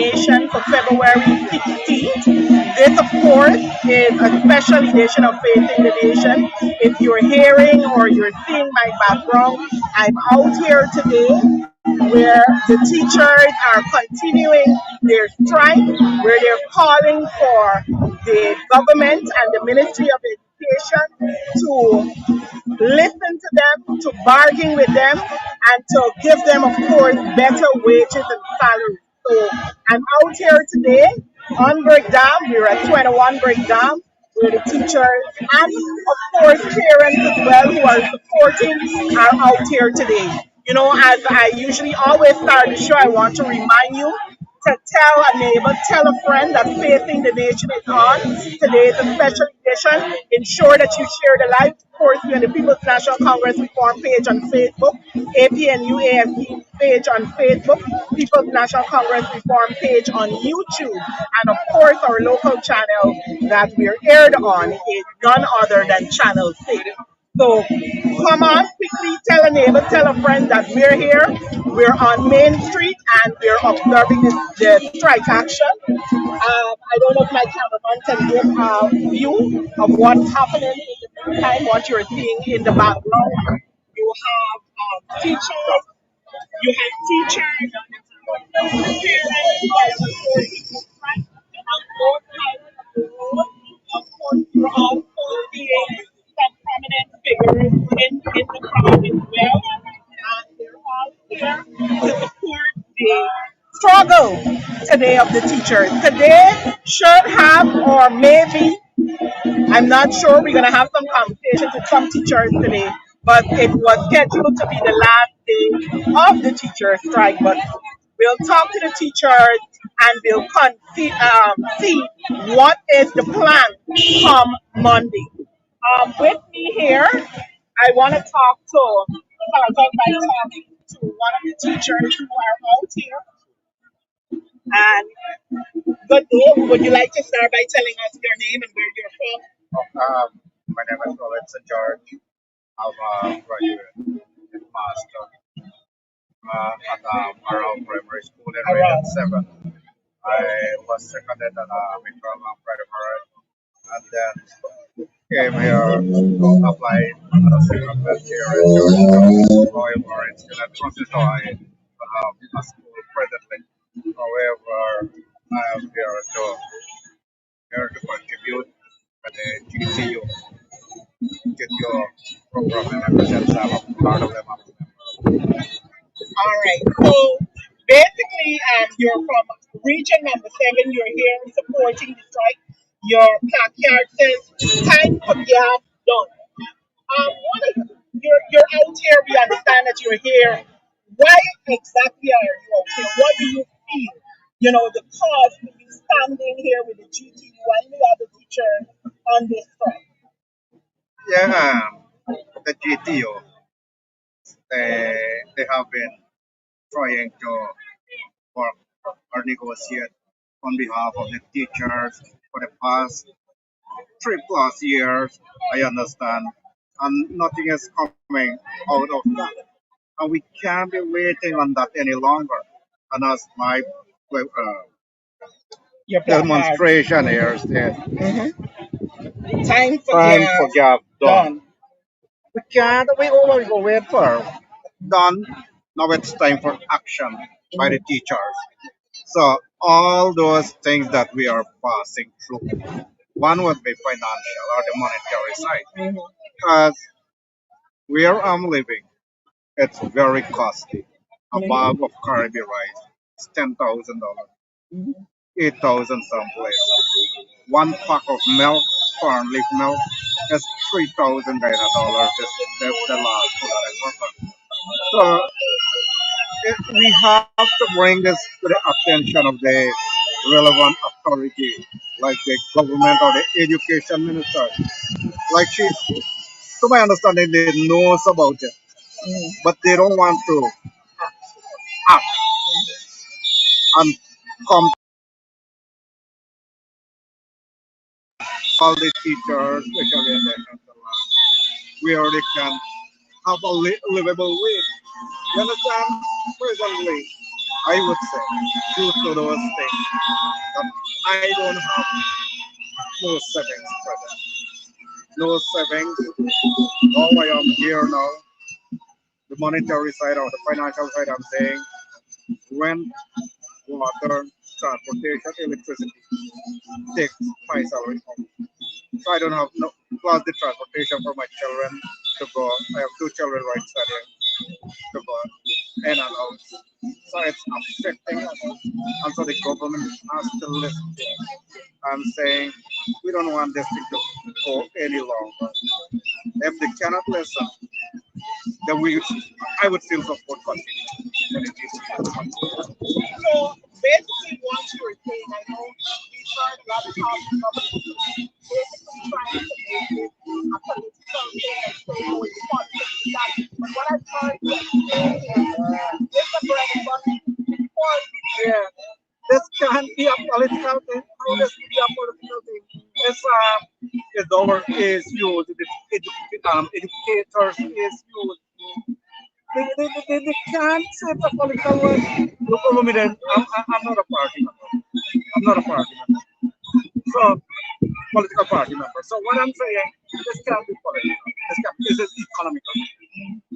Nation for February 16th. This, of course, is a special edition of Faith in the Nation. If you're hearing or you're seeing my background, I'm out here today where the teachers are continuing their strike, where they're calling for the government and the Ministry of Education to listen to them, to bargain with them, and to give them, of course, better wages and salaries. So I'm out here today on Breakdown. We're at 21 Breakdown, where the teachers and, of course, parents as well who are supporting are out here today. You know, as I usually always start the show, I want to remind you to tell a neighbor, tell a friend that Facing the Nation is on. Today is a special edition. Ensure that you share the live. Of course, we're on the People's National Congress Reform page on Facebook, APNU AFP page on Facebook, People's National Congress Reform page on YouTube, and of course, our local channel that we're aired on is none other than Channel 6. So come on, quickly tell a neighbor, tell a friend that we're here. We're on Main Street and we're observing the strike action. I don't know if my cameraman can give a view of what's happening in the meantime, what you're seeing in the background. You have teachers, you have teachers, parents who are supporting the strike on both sides of the road. Of course, you're also seeing some prominent figures in the crowd as well. And they're all here to support the struggle today of the teachers. Today should have, or maybe, I'm not sure, we're going to have some conversations with some teachers today, but it was scheduled to be the last day of the teacher strike. But we'll talk to the teachers and we'll see what is the plan come Monday. With me here, I want to start off by talking to one of the teachers who are out here. And good day. Would you like to start by telling us your name and where you're from? My name is Robinson George. I'm a graduate in master at Marrow Primary School in Region 7. I was seconded at Mitram Primary and then came here to apply at a secondment here in Georgia. However, it's still a process, so I have a school presently. However, I am here to contribute to the GTU. Get your program and represent some part of them. All right. So basically, you're from region number 7. You're here supporting the strike. Your placard says "Time for gas done." What is you're out here? We understand that you're here. Why exactly are you out here? What do you feel? You know the cause for you standing here with the GTU and the other teachers on this strike. Yeah, the GTO, they have been trying to work or negotiate on behalf of the teachers for the past 3+ years. I understand, and nothing is coming out of that, and we can't be waiting on that any longer. And as my Your placard. demonstration here says, Time for time for gas gap done. done. We can't we always go wait for done. Now it's time for action by the teachers. So all those things that we are passing through, one would be financial or the monetary side. Mhm. Because where I'm living, it's very costly. A bag of Caribbean rice is $10,000, Mhm. 8,000 someplace. One pack of milk, corn leaf milk, is $3,000. That's the last one that I work on. So we have to bring this to the attention of the relevant authority, like the government or the education minister. Like to my understanding, they knows about it, Mhm. but they don't want to act and come all the teachers, especially in the hinterland, where they can have a livable wage. You understand? Presently, I would say, due to those things, that I don't have no savings present. No savings. Now I am here now. The monetary side or the financial side, I'm saying rent, water, transportation, electricity takes my salary home. So I don't have no plus the transportation for my children to go. I have two children right studying to go in and out. So it's affecting us. And so the government has to listen to us. I'm saying we don't want this thing to go any longer. If they cannot listen, then I would still support continue. So basically, what you're saying, I know we've heard a lot of talk about basically trying to make it a political thing and say, oh, it's politics, that. But what I've heard you explain is it's a bread and butter for Yeah, this can't be a political thing. How this can be a political thing? It's our is used. Educators is used. They can't say it's a political one. Look over me then. I'm not a party member. I'm not a party member. So, political party member. So what I'm saying, this can't be political. This is economical.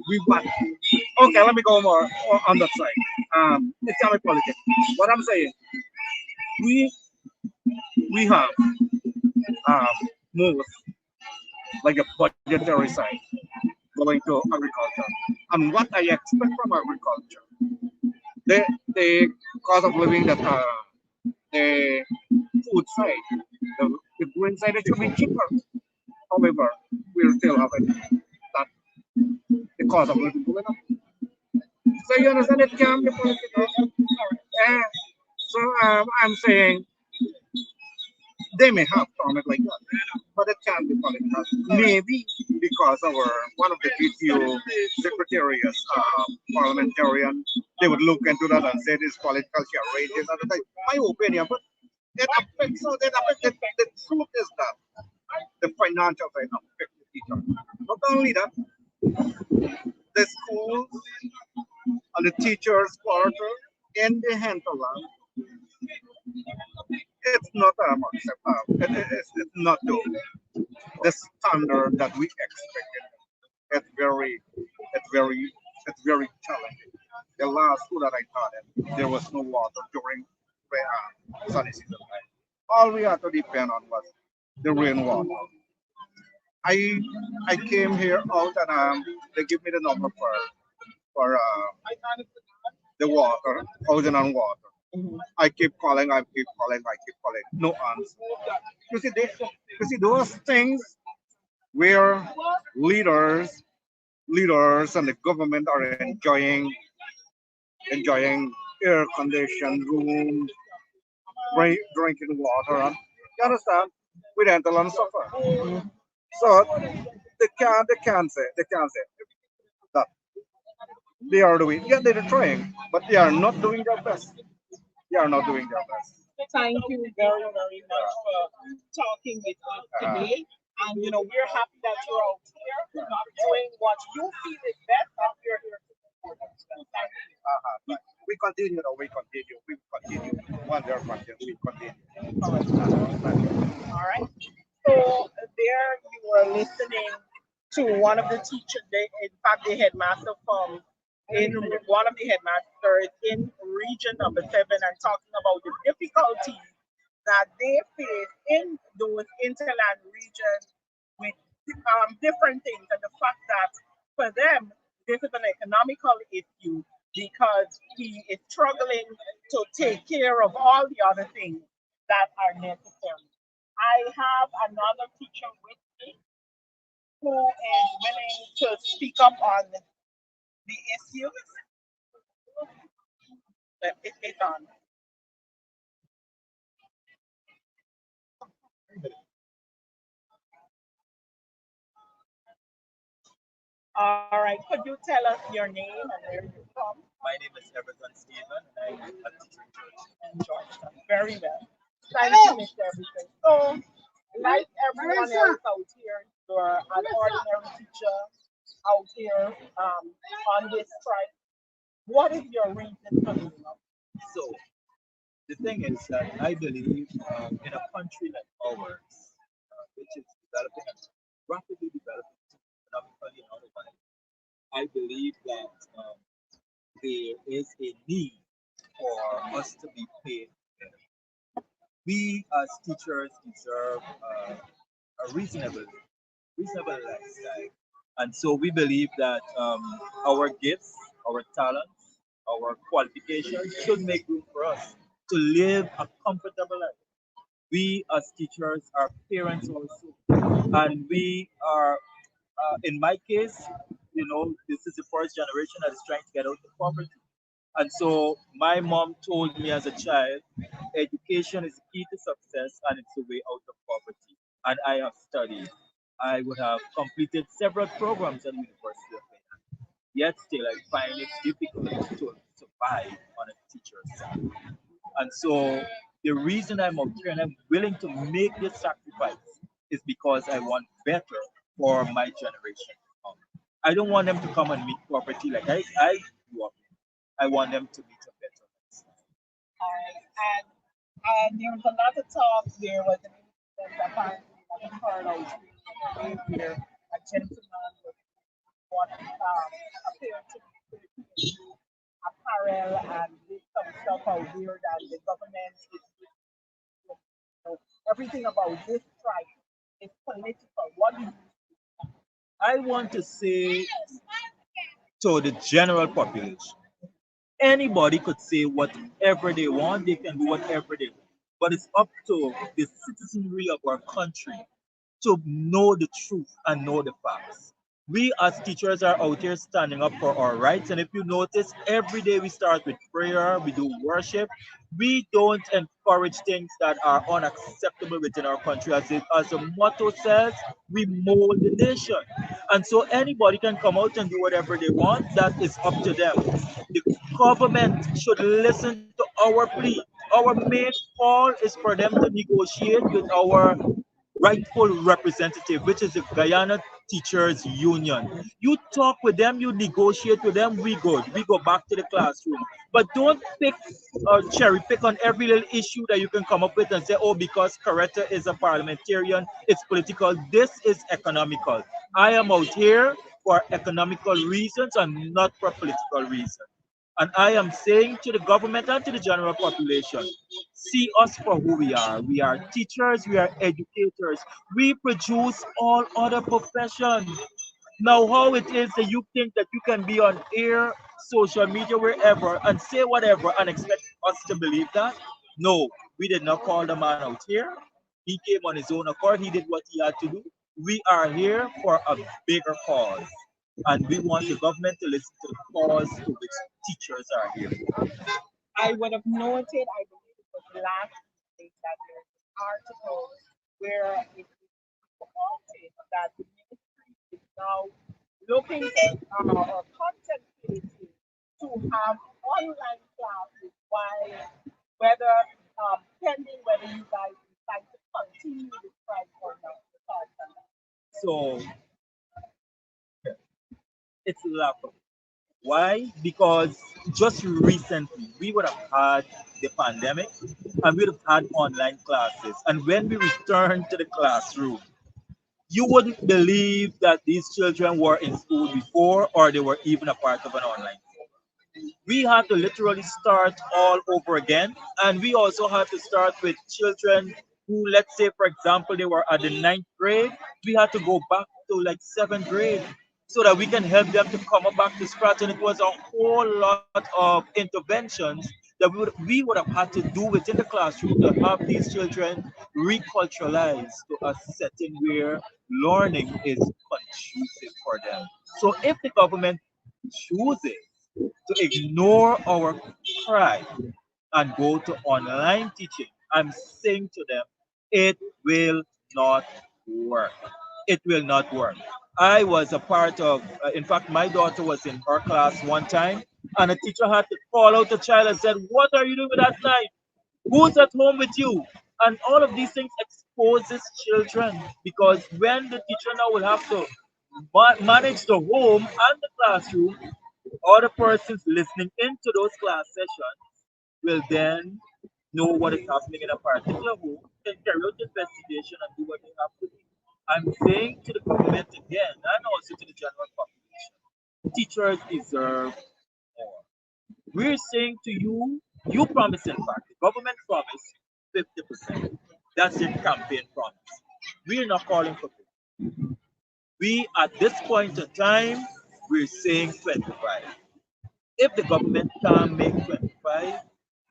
We want. Okay, let me go more on that side. It can't be politics. What I'm saying, we we have um, moves like the budgetary side going to agriculture. And what I expect from agriculture, the cost of living that the food side, the green side, it should be cheaper. However, we still have it. That the cost of living going up. So you understand it can be political. Uh, so I'm saying they may have done it like that, but it can be political. Maybe because our one of the GTU secretariats, parliamentarian, they would look into that and say this political charade. My opinion, but it affects. So that affects. The truth is that the financial side affects each other. Not only that, the schools and the teachers' quarter in the hinterland, it's not acceptable. It's not the standard that we expected. It's it's very challenging. The last school that I taught in, there was no water during sunny season. All we had to depend on was the rainwater. I I came here out and they give me the number for the water, housing and water. I keep calling, I keep calling. No answer. You see, you see those things where leaders, leaders and the government are enjoying air conditioned rooms, drinking water. And you understand? We don't alone suffer. So they can't say that they are doing. Yeah, they're trying, but they are not doing their best. They are not doing their best. thank you very, very much for talking with us today. And we're happy that you're out here doing what you feel is best and we're here to support you. So thank you. But we continue, though, we continue. One there, we continue. All right. So there you were listening to one of the teachers, in fact, the headmaster from in one of the headmasters in region number 7 and talking about the difficulties that they face in those interland regions with different things and the fact that for them this is an economical issue because he is struggling to take care of all the other things that are necessary. I have another teacher with me who is willing to speak up on the issues. It's on. All right, could you tell us your name and where you're from? My name is Everton Stephen, and I'm a teacher in church. And Georgetown. Very well. Trying to finish everything. So, like everyone else out here, you're an ordinary teacher out here on this strike. What is your reason for giving up? So the thing is that I believe in a country like ours, which is developing and rapidly developing economically and otherwise, I believe that there is a need for us to be paid better. We as teachers deserve a reasonable lifestyle. And so we believe that our gifts, our talents, our qualifications should make room for us to live a comfortable life. We as teachers are parents also, and we are, in my case, this is the first generation that is trying to get out of poverty. And so my mom told me as a child, education is the key to success and it's the way out of poverty. And I have studied. I would have completed several programs at the University of Finland. Yet still I find it difficult to survive on a teacher's salary. And so the reason I'm out here and I'm willing to make this sacrifice is because I want better for my generation to come. I don't want them to come and meet poverty like I grew up in. I want them to meet a better lifestyle. All right. And there was a lot of talk. There was an incident apparently that occurred out here where a gentleman was what appeared to be Filipino apparel and did some stuff out there that the government is everything about this strike is political. What do you I want to say to the general population, anybody could say whatever they want, they can do whatever they want. But it's up to the citizenry of our country to know the truth and know the facts. We as teachers are out here standing up for our rights. And if you notice, every day we start with prayer, we do worship. We don't encourage things that are unacceptable within our country. As the motto says, we mold the nation. And so anybody can come out and do whatever they want. That is up to them. The government should listen to our plea. Our main call is for them to negotiate with our rightful representative, which is the Guyana Teachers Union. You talk with them, you negotiate with them, we good. We go back to the classroom. But don't pick or cherry pick on every little issue that you can come up with and say, oh, because Coretta is a parliamentarian, it's political. This is economical. I am out here for economical reasons and not for political reasons. And I am saying to the government and to the general population, see us for who we are. We are teachers, we are educators. We produce all other professions. Now, how it is that you think that you can be on air, social media, wherever, and say whatever and expect us to believe that? No, we did not call the man out here. He came on his own accord. He did what he had to do. We are here for a bigger cause. And we want the government to listen to the cause to which teachers are here. I would have noted, I believe it was last week that there's an article where it is reported that the ministry is now looking at or contemplating to have online classes while whether pending whether you guys decide to continue the strike or not. Your thoughts on that? So it's laughable. Why? Because just recently we would have had the pandemic and we would have had online classes. And when we returned to the classroom, you wouldn't believe that these children were in school before or they were even a part of an online. We had to literally start all over again. And we also had to start with children who, let's say, for example, they were at the ninth grade. We had to go back to like seventh grade so that we can help them to come up back to scratch. And it was a whole lot of interventions that we would have had to do within the classroom to have these children reculturalized to a setting where learning is conducive for them. So if the government chooses to ignore our cry and go to online teaching, I'm saying to them, it will not work. It will not work. I was a part of, in fact, my daughter was in her class one time, and a teacher had to call out the child and said, what are you doing with that knife? Who's at home with you? And all of these things exposes children because when the teacher now will have to manage the home and the classroom, Other persons listening into those class sessions will then know what is happening in a particular home, can carry out investigation and do what they have to do. I'm saying to the government again, and also to the general population, teachers deserve more. We're saying to you, you promise in fact, the government promised 50%. That's your campaign promise. We're not calling for 50. We, at this point in time, we're saying 25. If the government can't make 25,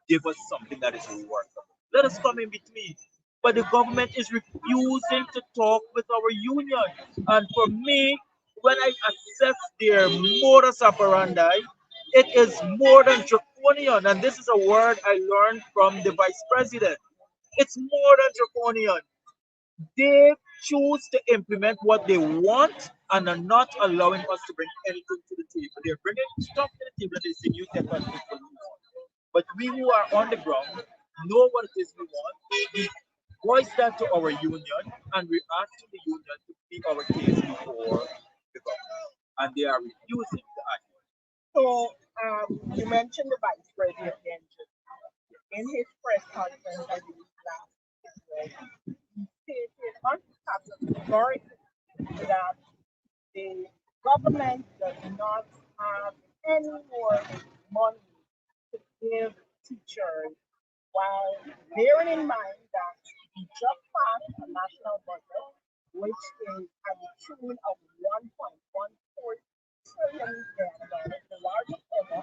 give us something that is workable. Let us come in between. But the government is refusing to talk with our union. And for me, when I assess their modus operandi, it is more than draconian. And this is a word I learned from the vice president. It's more than draconian. They choose to implement what they want and are not allowing us to bring anything to the table. They're bringing stuff to the table and they say you take on people you want. But we who are on the ground know what it is we want. We voice that to our union and we're asking the union to be our case before the government. And they are refusing to act. So you mentioned the vice president again just in his press conference, I believe last week, he stated categorically that the government does not have any more money to give teachers, while bearing in mind that we just passed a national budget, which is at the tune of 1.14 trillion dollars, the largest ever.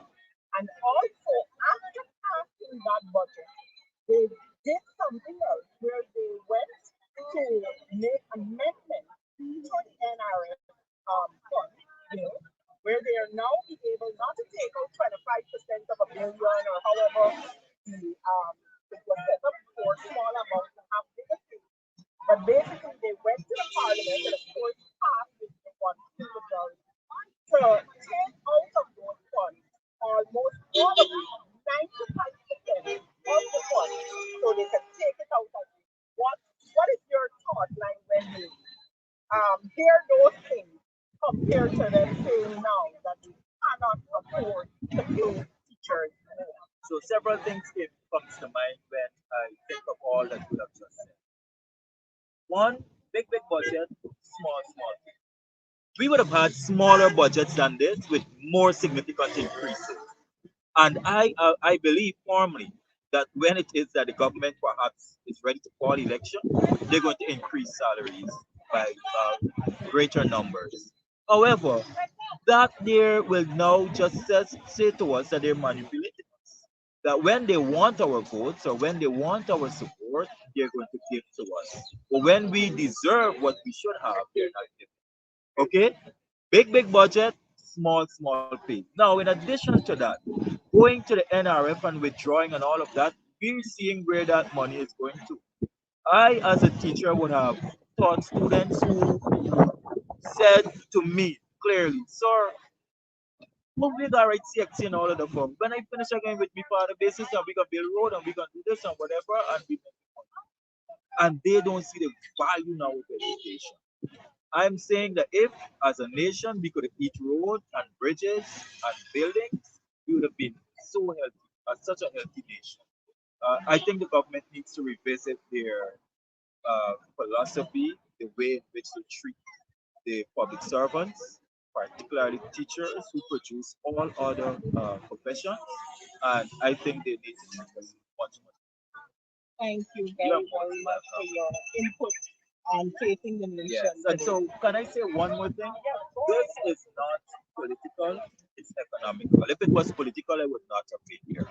And also, after passing that budget, they did something else where they went to make amendments to the NRS fund bill, where they are now be able not to take out 25% of a billion or however the it was set up for small amounts to have bigger things. But basically, they went to the parliament and, of course, passed with the one majority to take out of those funds almost all of it, 95% of the funds, so they can take it out of it. What what is your thought like when you hear those things compared to them saying now that we cannot afford to pay teachers more? So several things comes to mind when I think of all that you have just said. One, big budget, small thing. We would have had smaller budgets than this with more significant increases. And I believe firmly that when it is that the government perhaps is ready to call election, they're going to increase salaries by greater numbers. However, that there will now just say to us that they're manipulating us. That when they want our votes or when they want our support, they're going to give to us. But when we deserve what we should have, they're not giving. Okay? Big budget, small pay. Now, in addition to that, going to the NRF and withdrawing and all of that, we're seeing where that money is going to. I, as a teacher, would have taught students who said to me clearly, sir, we got right CXC and all of the form. When I finish again with me for the basis and we gonna build road and we gonna do this and whatever and we make money. And they don't see the value now of education. I'm saying that if, as a nation, we could eat roads and bridges and buildings, we would have been so healthy, such a healthy nation. I think the government needs to revisit their philosophy, the way in which they treat the public servants, particularly teachers who produce all other professions, and I think they need to focus much. Thank you You are very, very much for your input on facing the nation Yes, and today. so can I say one more thing? Yes, go This ahead. is not political, it's economical. If it was political, I would not have been here.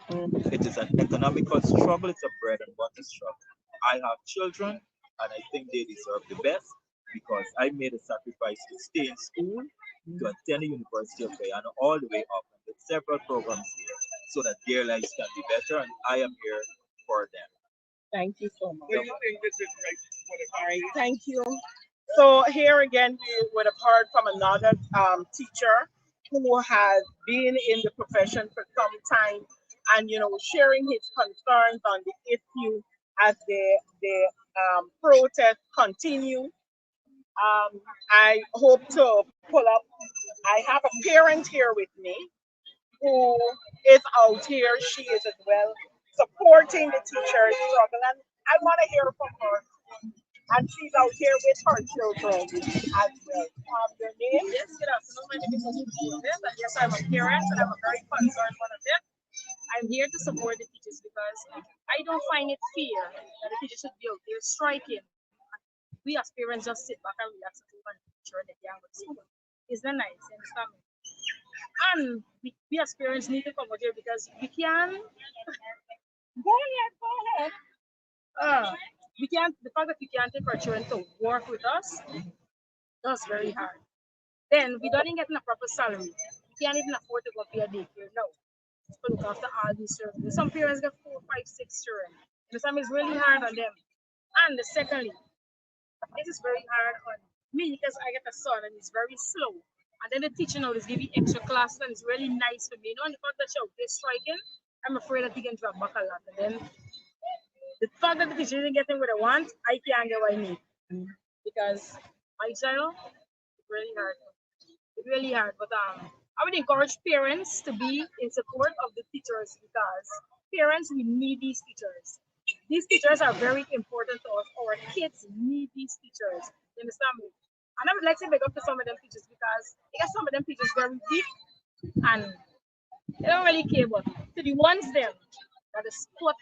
It is an economical struggle, it's a bread and butter struggle. I have children, and I think they deserve the best because I made a sacrifice to stay in school, to attend the University of Guyana all the way up, and with several programs here so that their lives can be better, and I am here for them. Thank you so much. So, All right, thank you. So here again, we would have heard from another teacher who has been in the profession for some time, and sharing his concerns on the issue as the protests continue. I hope to pull up. I have a parent here with me. who is out here. She is as well supporting the teachers struggle. And I want to hear from her. And she's out here with her children as well. Your name? Yes, good afternoon. My name is Elizabeth, and yes, I'm a parent and I'm a very concerned one of them. I'm here to support the teachers because I don't find it fair that the teachers should be out there striking. We as parents just sit back and relax and do and teacher and the young with school. It's not nice, you understand me? And we as parents need to come out here because we can go ahead. We can't the fact that we can't take our children to work with us, that's very hard. Then we don't even get a proper salary. We can't even afford to go pay a daycare now to look after all these children. Some parents get four, five, six children. And some is really hard on them. And secondly, this is very hard on me because I get a son and he's very slow. And then the teacher now is giving extra classes and it's really nice for me. You know, and the fact that they're striking, I'm afraid that he can drop back a lot. And then the fact that the teacher didn't get him what I want, I can't get what I need. Because my child, it's really hard. It's really hard. But I would encourage parents to be in support of the teachers because parents, we need these teachers. These teachers are very important to us. Our kids need these teachers. You understand me? And I would like to big up to some of them teachers because I guess some of them teachers very weak and they don't really care about it. To the ones them that is put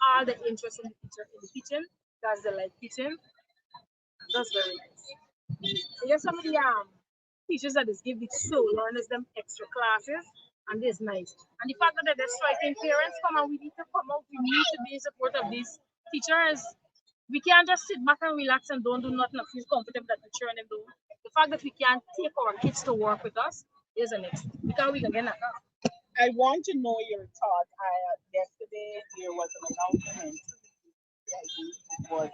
all the interest in the teacher in the kitchen because they like teaching, that's very nice. So yes, some of the teachers that is give the slow learners them extra classes, and this nice. And the fact that they're striking parents come and we need to come out, we need to be in support of these teachers. We can't just sit back and relax and don't do nothing and feel comfortable that the children them do. The fact that we can't take our kids to work with us is an next because we can get that. I want to know your thoughts. Yesterday there was an announcement. Yeah, I believe it was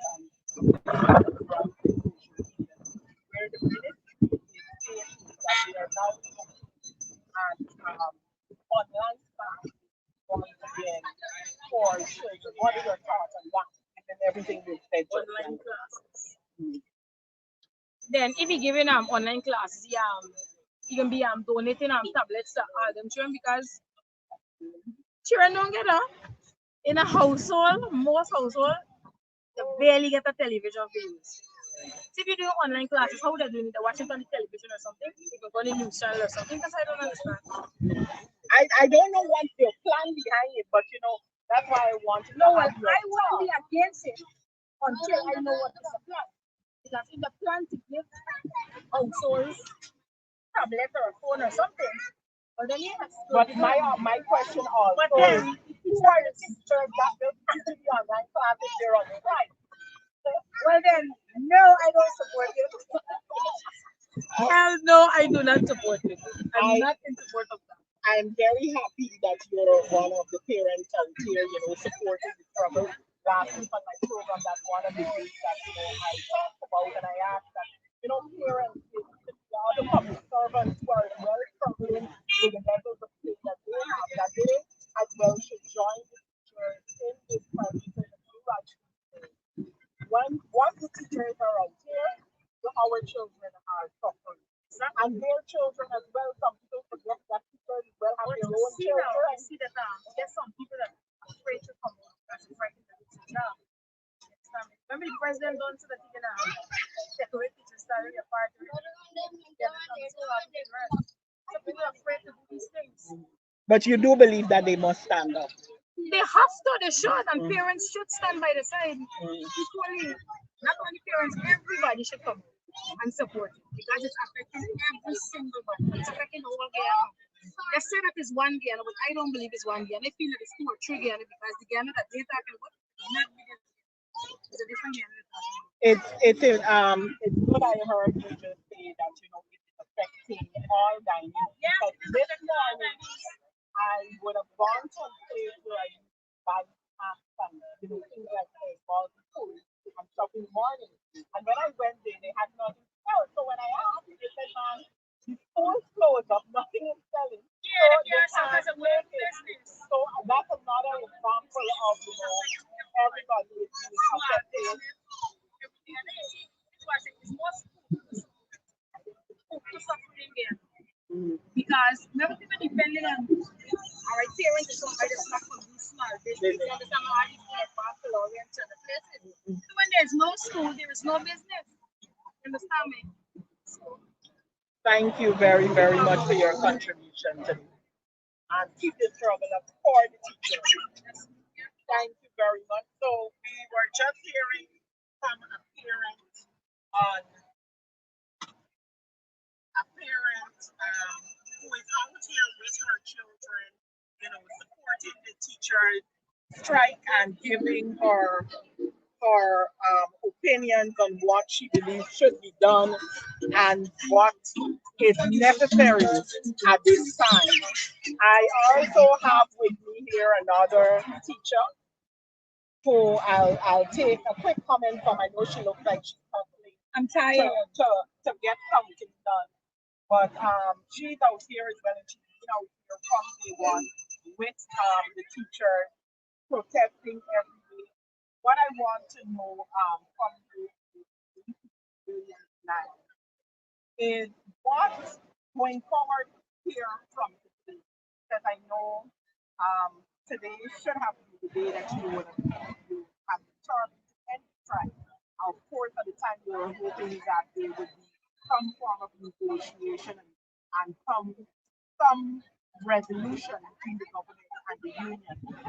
where the ministry is saying that they are now looking at online class once again for children. What are your thoughts on that? And then everything we've said just Online now. classes. Then if you giving online classes, you can be donating tablets to all them children because children don't get up in a household, most household, they barely get a television for use. So if you do online classes, how would they doing it? They're watching it on the television or something? You can go on the news channel or something because I don't understand. I don't know what's your plan behind it, but that's why I want to No, know well, have your I wouldn't be thoughts. against it until I know what is the plan. Because if the plan to give households tablet or a phone or something, well then yes. But my question But also is, then who are the teachers that will teach the online class if they're on strike? well then no, I don't support it. Hell no, I do not support it. I'm I not in support of that. I'm very happy that you're one of the parents out here, supporting the struggle. Last week on my program, that's one of the things that I talked about, and I asked that parents, the other public servants who are well struggling with the levels of pay that they have, that they as well should join the teachers in this fight because of you actually once the teachers are out here, our children are suffering. And their children as well. Some people forget that teachers as well have But their you own see now, children. you see that there's some people that are afraid to come out because it's frightened to lose their job. Remember the president done so that he can take away teachers' salary apart. Some people are afraid to do these things. But you do believe that they must stand up. They have to, they should, and parents should stand by the side equally. Not only parents, everybody should come and support it because it's affecting every single one. It's affecting the whole Guyana. They say that it's one Guyana, but I don't believe it's one Guyana. I feel that it's two or three Guyana because the Guyana that they're talking about is not Guyana. It's a different Guyana they're talking about. It's good I heard you just say that it is affecting all dining Yes, because it is this affecting all morning families. I would have gone to a place where I used to buy snacks and things like this, all the food and stuff in the morning. And when I went there, they had nothing to sell. So when I asked, they said, "Man, the store's closed up, nothing is selling." So Yeah, the they Guyana can't has a make weird it. business. So that's another example of everybody is being affected. Everything and this. It's why I say it's more school to support. School to suffering Guyana. Because because never people depending on our parents to somebody that's not from this small business. You understand how these like Barcelona and other places. So when there's no school, there is no business. You understand me? So Thank you very, very much for your contribution today. And keep the struggle up for the teachers. Thank you very much. So we were just hearing from on a parent who is out here with her children, supporting the teacher strike and giving her opinions on what she believes should be done and what is necessary at this time. I also have with me here another teacher who I'll take a quick comment from. I know she looks like she's hustling I'm tired. to get something done. But she's out here as well, and she's been out here from day one with the teacher protesting every day. What I want to know from you now is what going forward here from today, because I know today should have been the day that you have determined to end the strike. Of course, at the time you were hoping that there would be some form of negotiation and some resolution between the government and the union.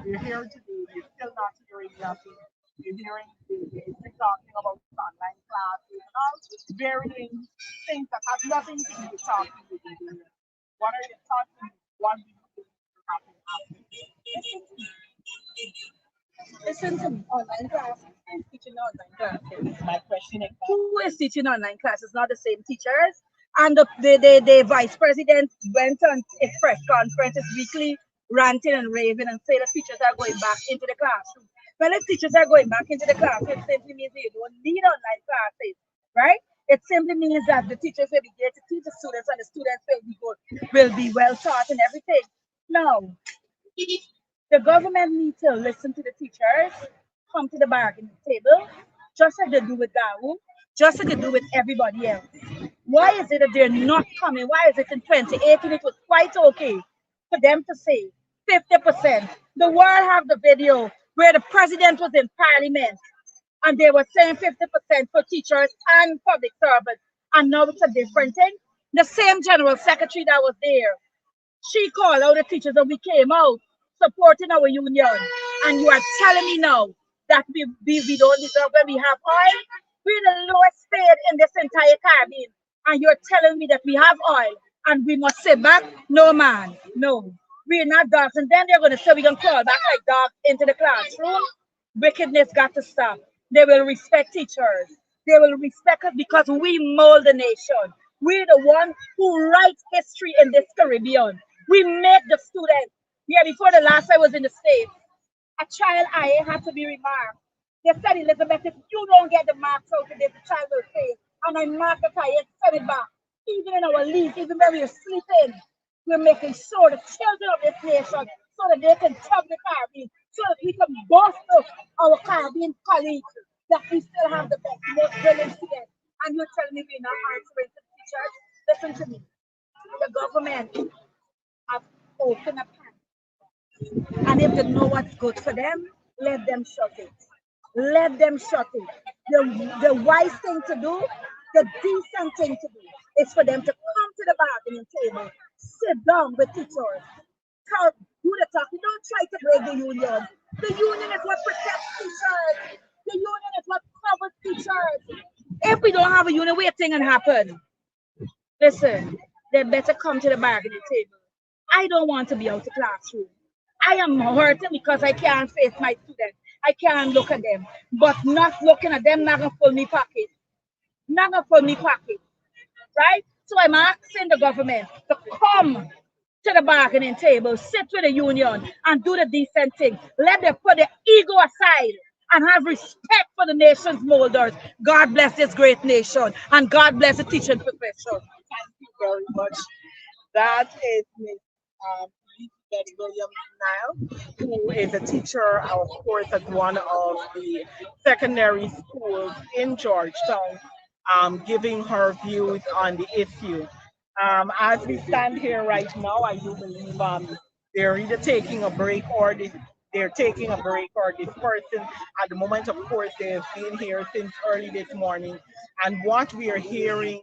We're here today, we're still not hearing nothing. We're hearing they're talking about online classes and all varying things that have nothing to do with talking with the union. What are your thoughts on what do you think will happen after this? Listen to me. Online classes. Who's teaching online classes? My question is Who is teaching online classes? Not the same teachers. And the vice president went on a press conferences weekly, ranting and raving and saying that teachers are going back into the classroom. Well, if teachers are going back into the classroom, it simply means they don't need online classes, right? It simply means that the teachers will be there to teach the students and the students will be good, will be well taught and everything. No, the government needs to listen to the teachers, come to the bargaining table, just like they do with Dawu, just like they do with everybody else. Why is it that they're not coming? Why is it in 2018 it was quite okay for them to say 50%? The world have the video where the president was in parliament and they were saying 50% for teachers and public servants. And now it's a different thing. The same general secretary that was there, she called out the teachers and we came out supporting our union. And you are telling me now that we don't deserve when we have oil? We're the lowest paid in this entire Caribbean. And you're telling me that we have oil and we must sit back? No, man. No. We're not dogs. And then they're going to say we're going to crawl back like dogs into the classroom. Wickedness got to stop. They will respect teachers. They will respect us because we mold the nation. We're the one who writes history in this Caribbean. We make the students. Yeah, before the last I was in the States, a child I had to be remarked. They said, Elizabeth, if you don't get the marks out of this, the child will fail. And I marked the I sent it back. Even in our leaves, even when we're sleeping, we're making sure the children of this nation so that they can tug the Caribbean, so that we can boast of our Caribbean colleagues that we still have the best, most brilliant students. And you're telling me we're not answering to the teachers? Listen to me. The government have opened up and if they know what's good for them, let them shut it. Let them shut it. The wise thing to do, the decent thing to do, is for them to come to the bargaining table, sit down with teachers, talk, do the talking. Don't try to break the union. The union is what protects teachers. The union is what covers teachers. If we don't have a union, wait thing and happen. Listen, they better come to the bargaining table. I don't want to be out of classroom. I am hurting because I can't face my students. I can't look at them. But not looking at them not gonna fill me pocket. Not gonna fill me pocket. Right? So I'm asking the government to come to the bargaining table, sit with the union, and do the decent thing. Let them put their ego aside and have respect for the nation's molders. God bless this great nation, and God bless the teaching profession. Thank you very much. That is Miss Elizabeth Williams Nile, who is a teacher, of course, at one of the secondary schools in Georgetown, giving her views on the issue. As we stand here right now, I do believe they're either taking a break or they're taking a break, or this person at the moment, of course, they've been here since early this morning. And what we are hearing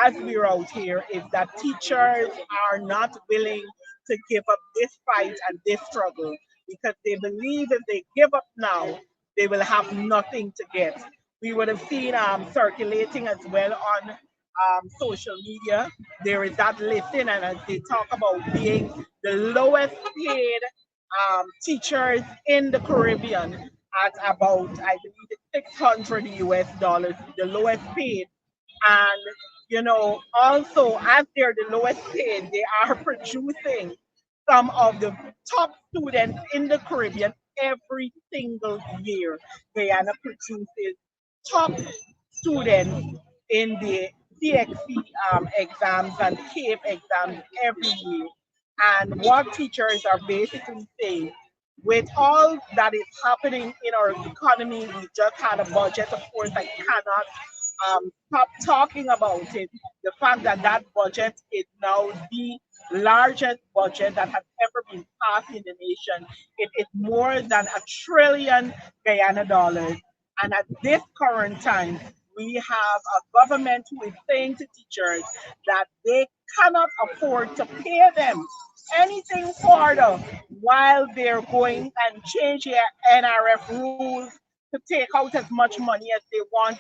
as we're out here is that teachers are not willing to give up this fight and this struggle because they believe if they give up now, they will have nothing to get. We would have seen circulating as well on social media. There is that listing, and as they talk about being the lowest paid teachers in the Caribbean at about, I believe, it's 600 US dollars, the lowest paid. And, also, as they're the lowest paid, they are producing some of the top students in the Caribbean every single year. Guyana produces top students in the CXC exams and CAPE exams every year. And what teachers are basically saying, with all that is happening in our economy, we just had a budget. Of course, I cannot stop talking about it. The fact that that budget is now the largest budget that has ever been passed in the nation. It is more than a trillion Guyana dollars. And at this current time, we have a government who is saying to teachers that they cannot afford to pay them anything further while they're going and changing NRF rules to take out as much money as they want.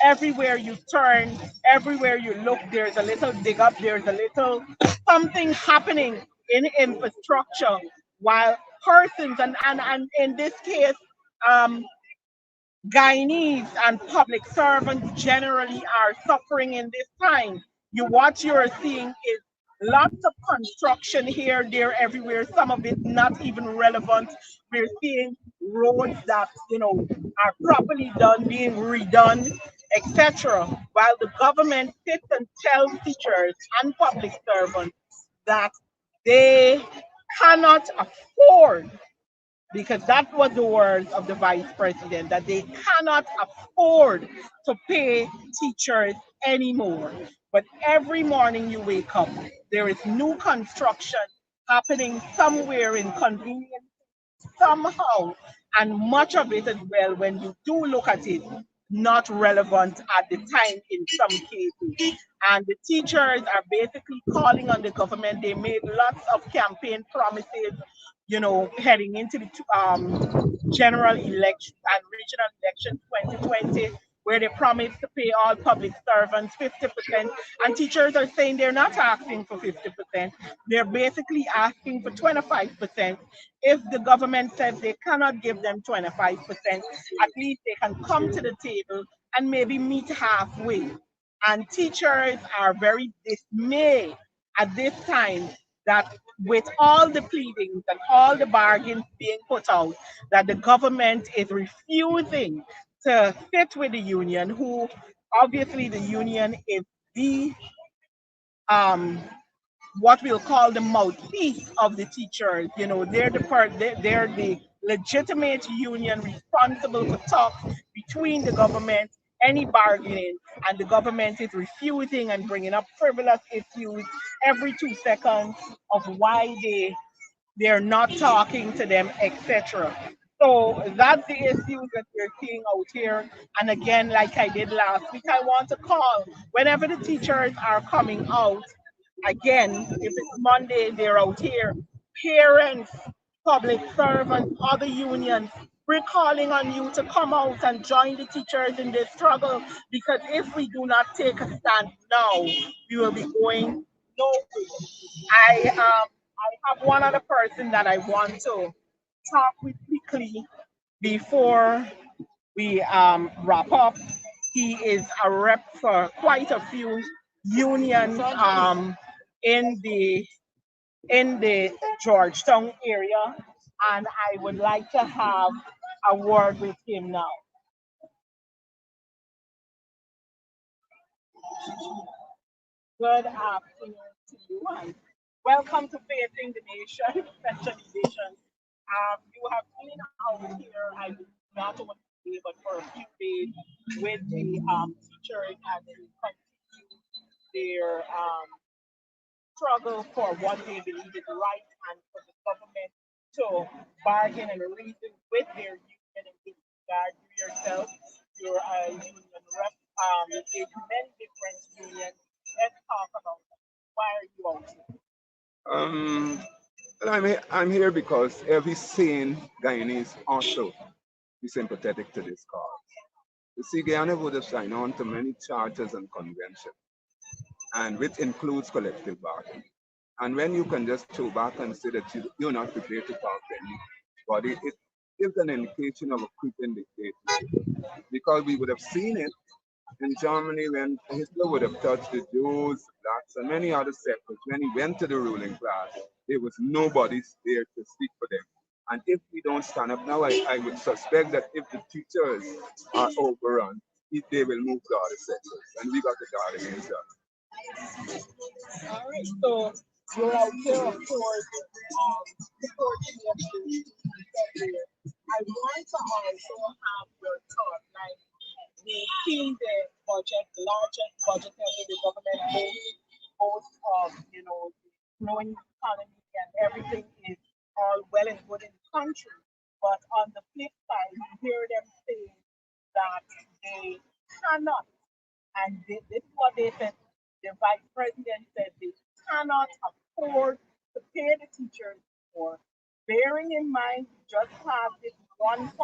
Everywhere you turn, everywhere you look, there's a little dig up, there's a little something happening in infrastructure, while persons, and in this case, um, Guyanese and public servants generally are suffering in this time. What you're seeing is lots of construction here, there, everywhere. Some of it not even relevant. We're seeing roads that are properly done, being redone, etc. While the government sits and tells teachers and public servants that they cannot afford, because that was the words of the vice president, that they cannot afford to pay teachers anymore. But every morning you wake up, there is new construction happening somewhere in convenience somehow, and much of it as well, when you do look at it, not relevant at the time in some cases. And the teachers are basically calling on the government. They made lots of campaign promises, heading into the general election and regional elections 2020, where they promised to pay all public servants 50%. And teachers are saying they're not asking for 50%. They're basically asking for 25%. If the government says they cannot give them 25%, at least they can come to the table and maybe meet halfway. And teachers are very dismayed at this time that with all the pleadings and all the bargains being put out, that the government is refusing to sit with the union, who obviously the union is the um, what we'll call the mouthpiece of the teachers. They're they're the legitimate union responsible for talks between the government, any bargaining, and the government is refusing and bringing up frivolous issues every 2 seconds of why they're not talking to them, etc. So that's the issues that we're seeing out here. And again, like I did last week, I want to call whenever the teachers are coming out. Again, if it's Monday, they're out here. Parents, public servants, other unions, we're calling on you to come out and join the teachers in this struggle, because if we do not take a stand now, we will be going nowhere. I have one other person that I want to talk with quickly before we wrap up. He is a rep for quite a few unions in the in the Georgetown area, and I would like to have a word with him now. Good afternoon to you, and welcome to Facing the Nation, Special Edition. You have been out here, I believe, not only today, but for a few days with the teachers as they continue their struggle for what they believe is right and for the government to bargain and reason with their union in this regard. You yourself, you're a union rep, with many different unions. Let's talk about that. Why are you out here? Um, well, I'm here because every sane Guyanese also is sympathetic to this cause. You see, Guyana would have signed on to many charters and conventions, and which includes collective bargaining. And when you can just throw back and say that you're not prepared to talk to anybody, it gives an indication of a creeping dictatorship. Because we would have seen it in Germany when Hitler would have touched the Jews, blacks, and many other sectors. When he went to the ruling class, there was nobody there to speak for them. And if we don't stand up now, I would suspect that if the teachers are overrun, they will move to other sectors. And we got to guard against that. All right, so you're out here, of course, supporting what you said there. I want to also have your thought, like we've seen the budget, the largest budget ever the government both of, the growing economy and everything is all well and good in the country. But on the flip side, you hear them saying that they cannot and this is what they said. The vice president said they cannot afford to pay the teachers more. Bearing in mind, we just have this $1.146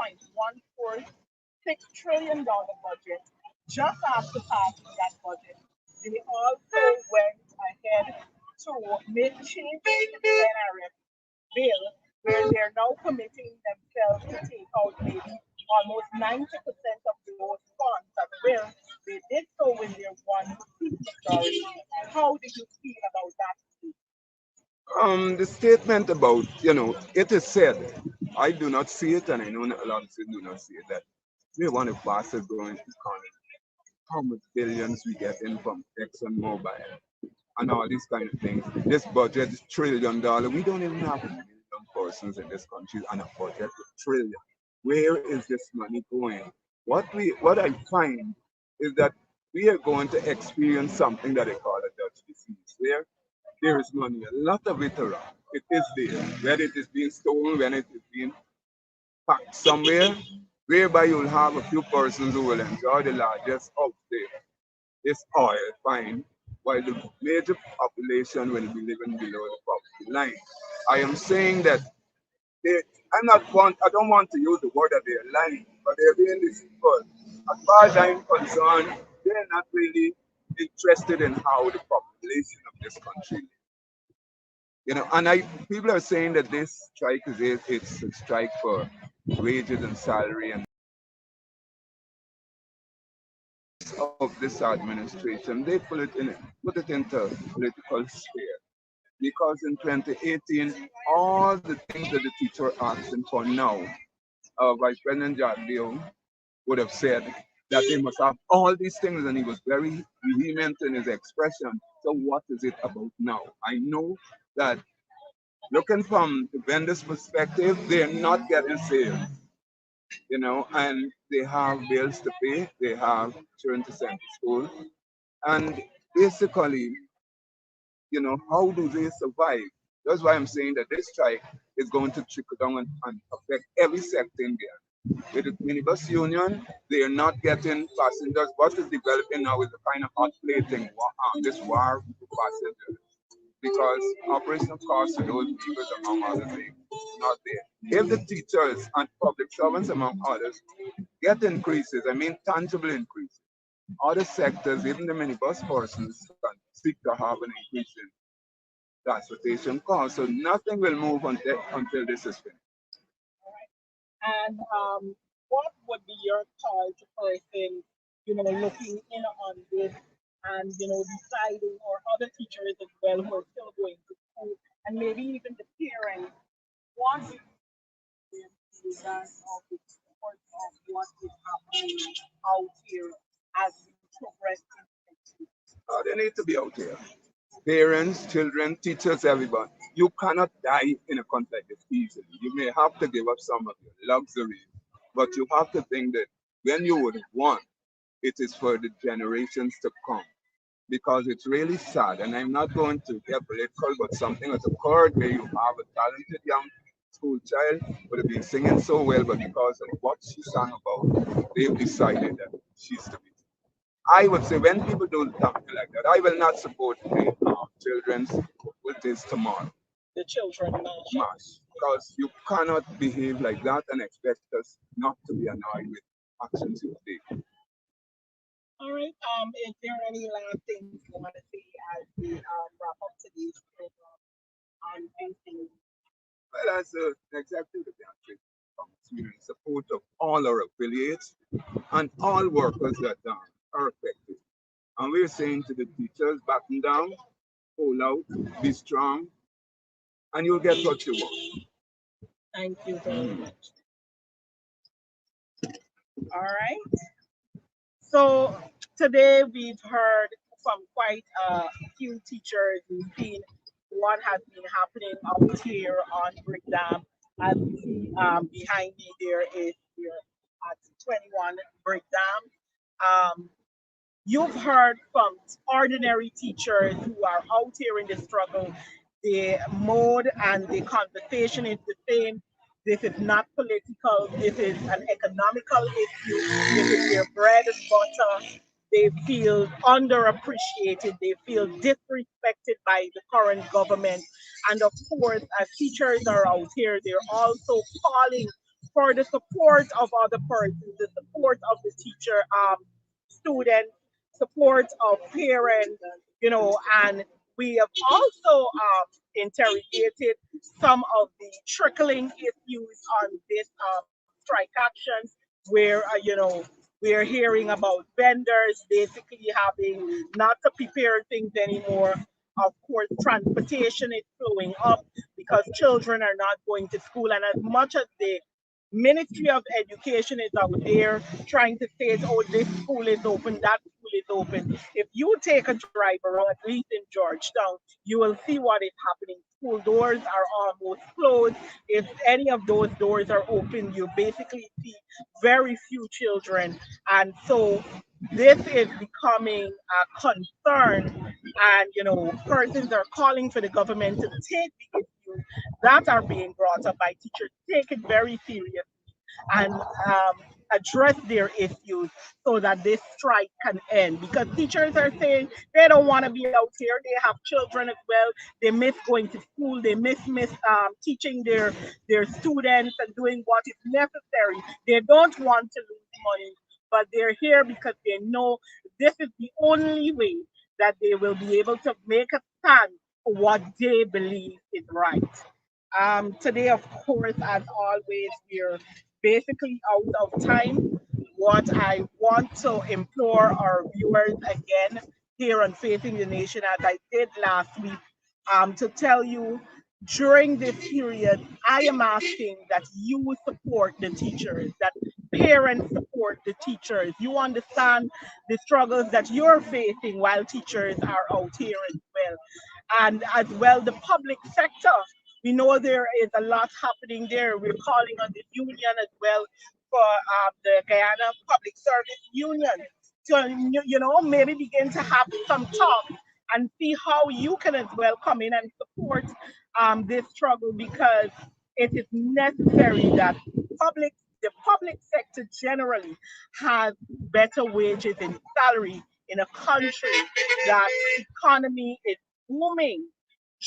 trillion budget. Just after passing that budget, they also went ahead to make changes to the NRF bill where they're now committing themselves to take out maybe almost 90% of those funds as well. They did so with their one seat majority. How did you feel about that? The statement about, it is said, I do not see it, and I know a lot of people do not see it, that we want a faster growing economy. How much billions we get in from Exxon Mobil and all these kind of things. This budget is $1 trillion. We don't even have a million persons in this country and a budget of trillion. Where is this money going? What I find is that we are going to experience something that they call a Dutch disease, where there is money, a lot of it around. It is there, whether it is being stolen, when it is being packed somewhere, whereby you'll have a few persons who will enjoy the largest out there. This oil, fine, while the major population will be living below the poverty line. I am saying that they, I don't want to use the word that they're lying, but they're being deceitful. As far as I'm concerned, they're not really interested in how the population of this country lives. And people are saying that this strike it's a strike for wages and salary and of this administration, they put it into political sphere. Because in 2018, all the things that the teacher are asking for now, Vice President Jardine would have said that they must have all these things, and he was very vehement in his expression. So what is it about now? I know that looking from the vendor's perspective, they're not getting sales, and they have bills to pay, they have children to send to school, and basically, how do they survive? That's why I'm saying that this strike is going to trickle down and affect every sector in there. With the minibus union, they are not getting passengers. What is developing now is a kind of hot plating, this war for passengers. Because operational costs to those people, among other things, is not there. If the teachers and public servants, among others, get increases, I mean tangible increases, other sectors, even the minibus persons, can seek to have an increase in transportation costs. So nothing will move until this is finished. And what would be your call to person, looking in on this and, deciding, or other teachers as well who are still going to school, and maybe even the parents, what is the result of the support of what is happening out here as we progress in next week? They need to be out here. Parents, children, teachers, everyone. You cannot die in a country like this easily. You may have to give up some of your luxuries, but you have to think that when you would have won, it is for the generations to come. because it's really sad. And I'm not going to get political, but something has occurred where you have a talented young school child would have been singing so well, but because of what she sang about, they've decided that she's to be. I would say when people do something like that, I will not support the children's with this tomorrow. The children March, because you cannot behave like that and expect us not to be annoyed with actions you take. All right. Is there any last things you want to say as we wrap up today's program on facing? Well, as an executive director, we are in support of all our affiliates and all workers that are affected. And we're saying to the teachers, batten down, hold out, be strong, and you'll get what you want. Thank you very much. All right. So today we've heard from quite a few teachers. We've seen what has been happening out here on Brick Dam. As you see behind me, there is here at 21 Brick Dam. You've heard from ordinary teachers who are out here in the struggle. The mode and the conversation is the same. This is not political. This is an economical issue. This is their bread and butter. They feel underappreciated. They feel disrespected by the current government. And of course, as teachers are out here, they're also calling for the support of other persons, the support of the teacher, students, support of parents, and we have also interrogated some of the trickling issues on this strike actions, where we're hearing about vendors basically having not to prepare things anymore. Of course, transportation is flowing up because children are not going to school, and as much as the Ministry of Education is out there trying to say, oh, this school is open, that school is open. If you take a drive around, at least in Georgetown, you will see what is happening. School doors are almost closed. If any of those doors are open, you basically see very few children. And so this is becoming a concern. And, persons are calling for the government to take the issues that are being brought up by teachers, take it very seriously and address their issues so that this strike can end. Because teachers are saying they don't want to be out here. They have children as well. They miss going to school. They miss teaching their students and doing what is necessary. They don't want to lose money, but they're here because they know this is the only way that they will be able to make a stand for what they believe is right. Today, of course, as always, we're basically out of time. What I want to implore our viewers again here on Facing the Nation, as I did last week, to tell you during this period, I am asking that you support the teachers, that parents support the teachers. You understand the struggles that you're facing while teachers are out here as well. And as well, the public sector. We know there is a lot happening there. We're calling on the union as well for the Guyana Public Service Union to, maybe begin to have some talk and see how you can as well come in and support this struggle because it is necessary that the public sector generally has better wages and salary in a country that economy is booming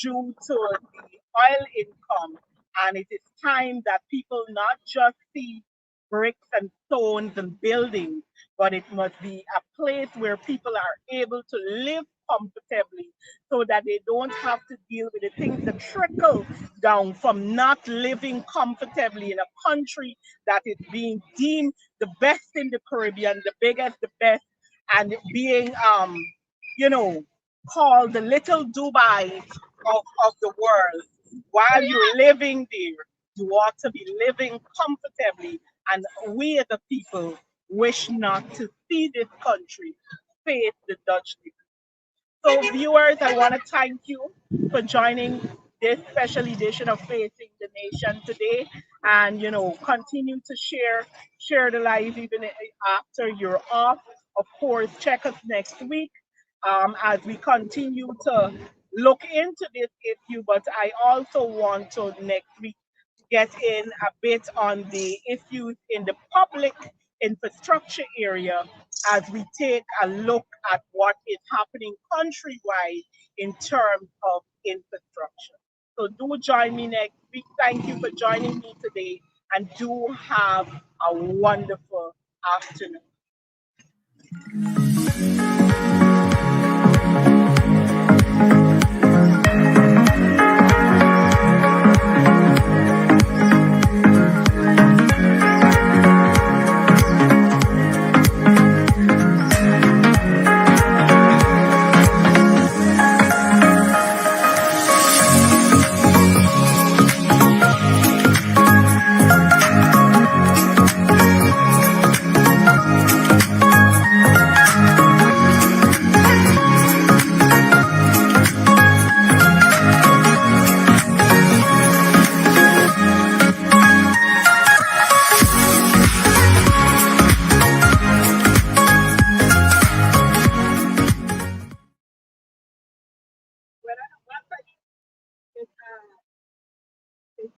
due to the oil income. And it is time that people not just see bricks and stones and buildings, but it must be a place where people are able to live comfortably so that they don't have to deal with the things that trickle down from not living comfortably in a country that is being deemed the best in the Caribbean, the biggest, the best, and being you know, called the little Dubai of the world. While you're living there, you ought to be living comfortably. And we as a people wish not to see this country face the Dutch. So, viewers, I want to thank you for joining this special edition of Facing the Nation today, and continue to share the live even after you're off. Of course, check us next week. as we continue to look into this issue. But I also want to next week get in a bit on the issues in the public infrastructure area as we take a look at what is happening countrywide in terms of infrastructure. So do join me next week. Thank you for joining me today and do have a wonderful afternoon.